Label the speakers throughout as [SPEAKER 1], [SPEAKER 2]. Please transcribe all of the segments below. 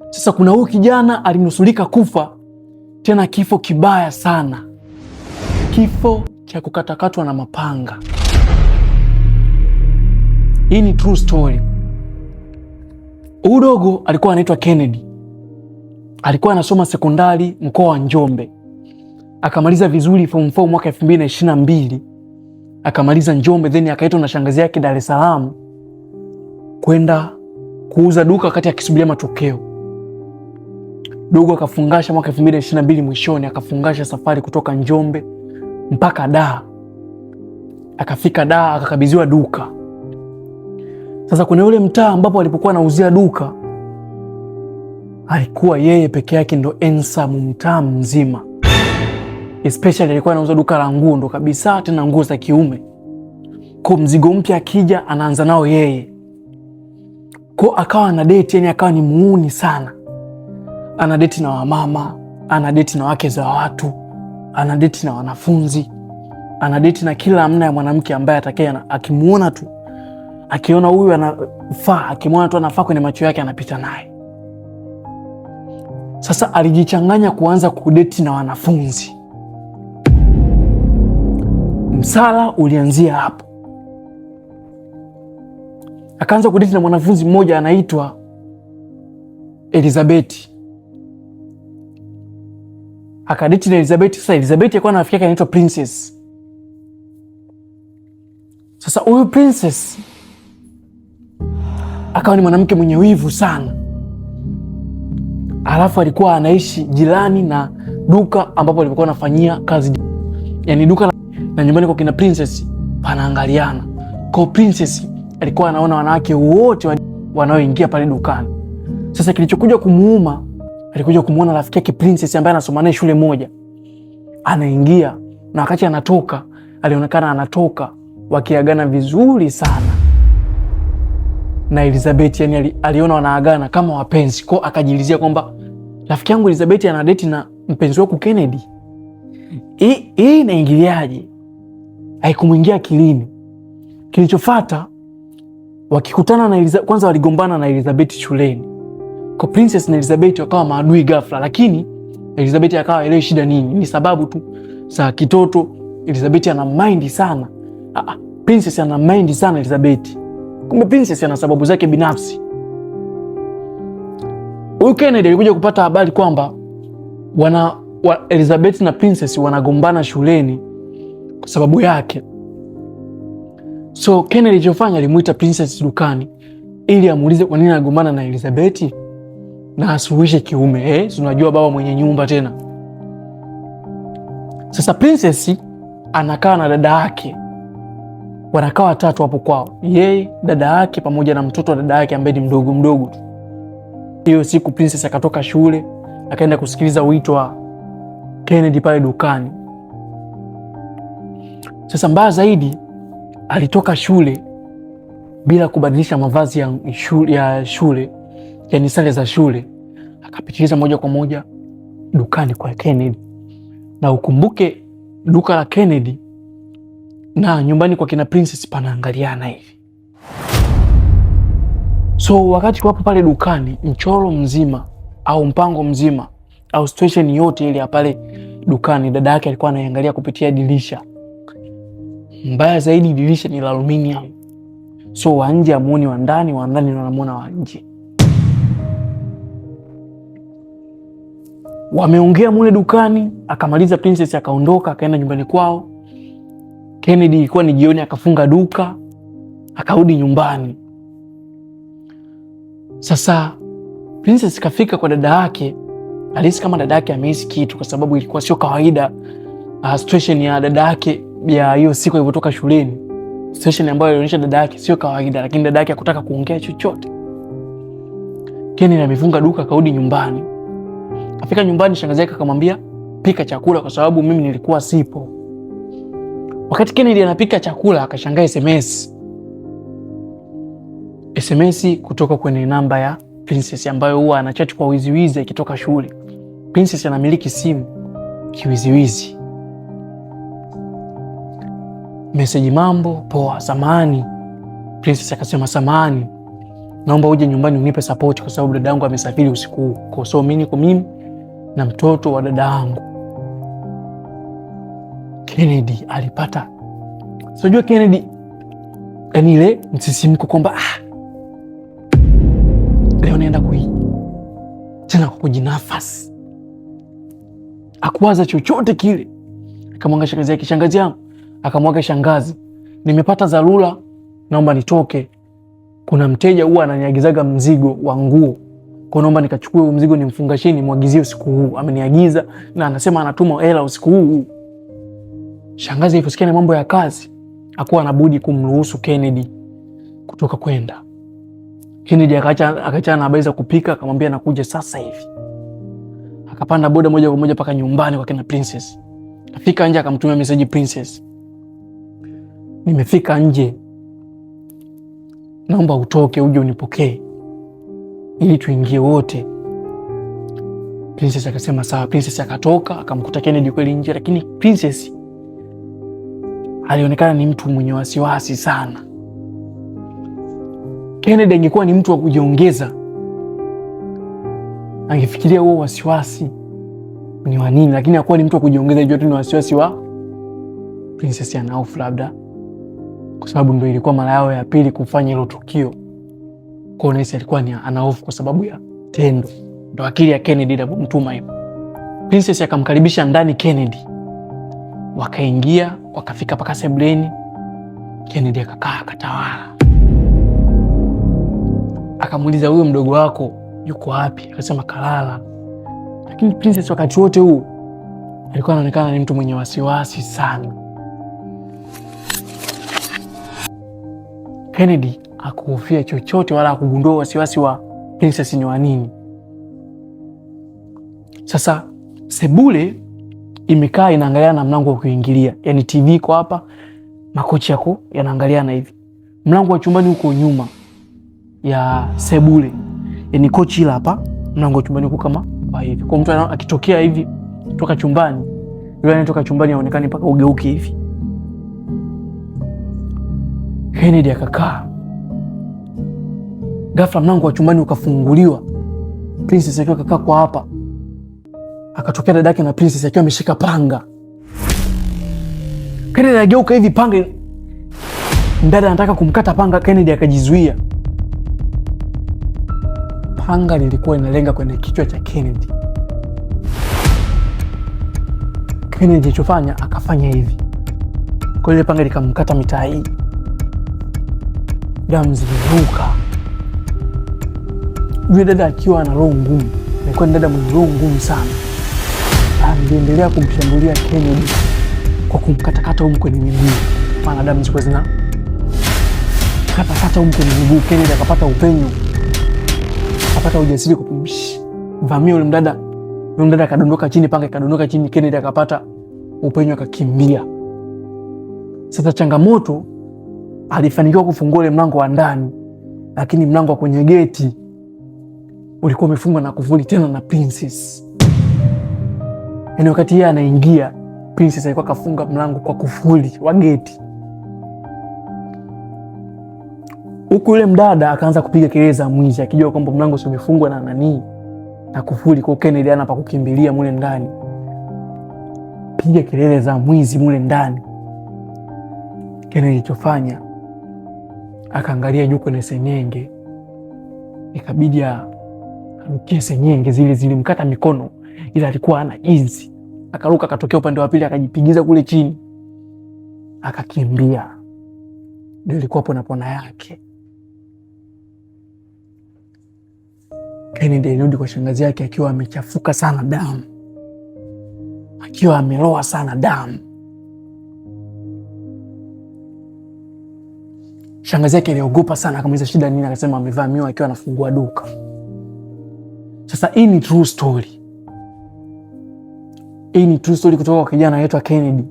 [SPEAKER 1] Sasa kuna huyu kijana alinusulika kufa, tena kifo kibaya sana, kifo cha kukatakatwa na mapanga. Hii ni true story. Huyu dogo alikuwa anaitwa Kennedy, alikuwa anasoma sekondari mkoa wa Njombe, akamaliza vizuri form 4 mwaka 2022, akamaliza Njombe, then akaitwa na shangazi yake Dar es Salaam kwenda kuuza duka wakati akisubiria matokeo. Dogo akafungasha mwaka 2022 mwishoni, akafungasha safari kutoka Njombe mpaka Dar. Akafika Dar akakabidhiwa duka. Sasa kuna ule mtaa ambapo alipokuwa anauzia duka, alikuwa yeye peke yake ndo handsome mtaa mzima. Especially alikuwa anauza duka la nguo ndo kabisa, tena nguo za kiume. Kwa mzigo mpya akija anaanza nao yeye. Kwa akawa ana date, yani akawa ni muuni sana. Ana date na wamama, ana date na wake za watu, ana date na wanafunzi, ana date na kila amna ya mwanamke ambaye atakaye akimuona tu, akiona huyu anafaa, akimuona tu anafaa kwenye macho yake anapita naye. Sasa alijichanganya kuanza kudate na wanafunzi. Msala ulianzia hapo. Akaanza kudate na mwanafunzi mmoja anaitwa Elizabeth. Akadate na Elizabeth. Sasa Elizabeth alikuwa na rafiki yake anaitwa Princess. Sasa huyu Princess akawa ni mwanamke mwenye wivu sana. Alafu alikuwa anaishi jirani na duka ambapo alikuwa anafanyia kazi. Yani duka na nyumbani kwa kina Princess panaangaliana. Kwa Princess alikuwa anaona wanawake wote wanaoingia pale dukani. Sasa kilichokuja kumuuma, alikuja kumuona rafiki yake Princess ambaye anasoma naye shule moja anaingia, na wakati anatoka alionekana anatoka wakiagana vizuri sana na Elizabeth. Yani aliona wanaagana kama wapenzi. Kwa akajilizia kwamba rafiki yangu Elizabeth ana date na mpenzi wako Kennedy. Hii inaingiliaje? Haikumuingia akilini. Kilichofuata, wakikutana na Elizabeth, kwanza waligombana na Elizabeth shuleni. Kwa Princess na Elizabeth wakawa maadui ghafla, lakini Elizabeth akawa elewi shida nini. Ni sababu tu za kitoto. Elizabeth ana mind sana. Princess ana mind sana Elizabeth. Kumbe Princess ana sababu zake binafsi. Huyu Kennedy alikuja kupata habari kwamba Elizabeth na Princess wanagombana shuleni kwa sababu yake. So Kennedy alichofanya, alimuita Princess dukani ili amuulize kwa nini anagombana na Elizabeth na asuluhishe kiume. Si unajua baba mwenye nyumba tena. Sasa Princess anakaa na dada yake. Wanakaa watatu hapo kwao. Yeye, dada yake pamoja na mtoto wa dada yake ambaye ni mdogo mdogo. Hiyo siku Princess akatoka shule, akaenda kusikiliza wito wa Kennedy pale dukani. Sasa mbaya zaidi, alitoka shule bila kubadilisha mavazi ya shule, yani sare za shule. Akapitiliza moja kwa moja dukani kwa Kennedy. Na ukumbuke duka la Kennedy na nyumbani kwa kina Princess panaangaliana hivi. So wakati wapo pale dukani, mchoro mzima au mpango mzima au situation yote ile ya pale dukani, dada yake alikuwa anaiangalia kupitia dirisha. Mbaya zaidi, dirisha ni la aluminium. So wa nje amuoni wa ndani, wa ndani wanamuona wa nje. Wameongea mule dukani, akamaliza Princess akaondoka, akaenda nyumbani kwao. Kennedy ilikuwa ni jioni, akafunga duka, akarudi nyumbani. Sasa Princess kafika kwa dada yake, alihisi kama dada yake amehisi kitu, kwa sababu ilikuwa sio kawaida situation ya dada yake ya hiyo siku alipotoka shuleni. Situation ambayo ilionyesha dada yake sio kawaida, lakini dada yake hakutaka kuongea chochote. Kennedy amefunga duka, akarudi nyumbani. Afika nyumbani, shangazi yake akamwambia pika chakula kwa sababu mimi nilikuwa sipo. Wakati Kennedy anapika chakula, akashangaa SMS kutoka kwenye namba ya Princess ambayo huwa anachat kwa wiziwizi akitoka shule. Princess anamiliki simu kiwiziwizi. Message: mambo poa, samahani. Princess akasema samahani, naomba uje nyumbani unipe support kwa sababu dada yangu amesafiri usiku huu. Kwa so mimi niko mimi na mtoto wa dada yangu. Kennedy alipata, sijua Kennedy yani ile msisimko kwamba leo naenda tena kwa kujinafasi. Hakuwaza chochote kile. Akamwanga shangazi yake, shangazi yangu, akamwaga shangazi, nimepata dharura, naomba nitoke. Kuna mteja huwa ananiagizaga mzigo wa nguo. Kwa naomba nikachukue huo mzigo nimfungashie nimwagizie usiku huu. Ameniagiza na anasema anatuma hela usiku huu. Shangazi iliposikia mambo ya kazi, hakuwa anabudi kumruhusu Kennedy kutoka kwenda. Kennedy akaachana na habari za kupika, akamwambia nakuja sasa hivi. Akapanda boda moja kwa moja paka nyumbani kwa kina Princess. Afika nje akamtumia message Princess, nimefika nje, naomba utoke uje unipokee ili tuingie wote. Princess akasema sawa. Princess akatoka akamkuta Kennedy kweli nje, lakini Princess alionekana ni mtu mwenye wasiwasi sana. Kennedy angekuwa ni mtu wa kujiongeza, angefikiria huo wasiwasi ni wa nini, lakini hakuwa ni mtu wa kujiongeza, hiyo tu ni wasiwasi wa Princess ana hofu labda kwa sababu ndio ilikuwa mara yao ya pili kufanya hilo tukio. Kwa hiyo alikuwa ni ana hofu kwa sababu ya tendo. Ndio akili ya Kennedy ilipomtuma hivyo. Princess akamkaribisha ndani Kennedy. Wakaingia, wakafika paka sebuleni. Kennedy akakaa akatawala. Akamuuliza, huyo mdogo wako yuko wapi? Akasema kalala. Lakini Princess wakati wote huu alikuwa anaonekana ni mtu mwenye wasiwasi sana. Kennedy hakuhofia chochote wala hakugundua wasiwasi wa Princess ni wa nini. Sasa sebule imekaa inaangalia na mlango wa kuingilia. Yaani TV iko hapa, makochi yako yanaangaliana hivi. Mlango wa chumbani uko nyuma ya sebule. Yaani kochi hila hapa, mlango wa chumbani uko kama kwa hivi. Kwa mtu akitokea hivi kutoka chumbani, yule anatoka chumbani aonekane mpaka ugeuke hivi. Kennedy akakaa. Ghafla mlango wa chumbani ukafunguliwa. Princess akiwa kakaa kwa hapa. Akatokea dadake na Princess akiwa ameshika panga. Kennedy ageuka hivi, panga. Dada anataka kumkata panga, Kennedy akajizuia. Panga lilikuwa inalenga kwenye kichwa cha Kennedy. Kennedy alichofanya akafanya hivi. Kwa ile panga likamkata mitaa hii. Damu ziliruka. Yule dada akiwa ana roho ngumu. Alikuwa ni dada mwenye roho ngumu sana. Aliendelea kumshambulia Kennedy kwa kumkatakata huko kwenye miguu. Maana damu zilikuwa zina katakata huko kwenye miguu. Kennedy akapata upenyo. Akapata ujasiri kuvamia yule mdada. Yule mdada akadondoka chini, panga ikadondoka chini, Kennedy akapata upenyo akakimbia. Sasa changamoto, alifanikiwa kufungua ile mlango wa ndani, lakini mlango wa kwenye geti ulikuwa umefungwa na kufuli tena na Princess. Yaani wakati yeye anaingia, Princess alikuwa kafunga mlango kwa kufuli wa geti. Huku yule mdada akaanza kupiga kelele za mwizi, akijua kwamba mlango sio umefungwa na nani na kufuli. Kwa Kennedy ana pa kukimbilia mule ndani. Piga kelele za mwizi mule ndani. Kennedy alichofanya akaangalia juu kwenye senyenge. Ikabidi arukie senyenge, zile zilimkata mikono, ila alikuwa hana jinsi. Akaruka akatokea upande wa pili akajipigiza kule chini. Akakimbia. Ndio ilikuwa pona yake. Kennedy alirudi kwa shangazi yake akiwa amechafuka sana damu. Akiwa ameloa sana damu. Shangazi yake aliogopa sana, akamuuliza shida nini, akasema amevamiwa akiwa anafungua duka. Sasa hii ni true story. Hii ni true story kutoka kwa kijana anaitwa Kennedy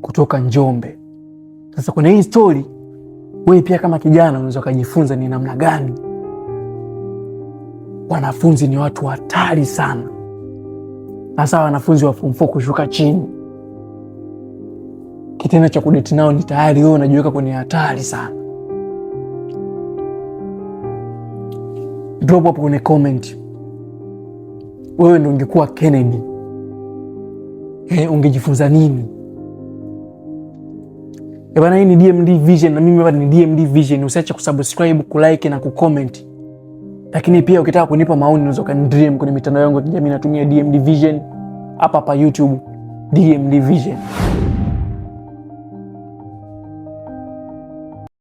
[SPEAKER 1] kutoka Njombe. Sasa kwenye hii story, wewe pia kama kijana unaweza kujifunza ni namna gani wanafunzi ni watu hatari sana. Hasa wanafunzi wa form 4 kushuka chini. Kitendo cha kudate nao ni tayari wewe unajiweka kwenye hatari sana. drop hapo kwenye comment. Wewe ndio ungekuwa Kennedy, ungejifunza nini? Bana, hii ni DMD Vision na mimi hapa ni DMD Vision. Usiache kusubscribe, kulike na kucomment. Lakini pia ukitaka kunipa maoni unaweza kani-DM kwenye mitandao yangu ya kijamii, natumia DMD Vision hapa YouTube, DMD Vision.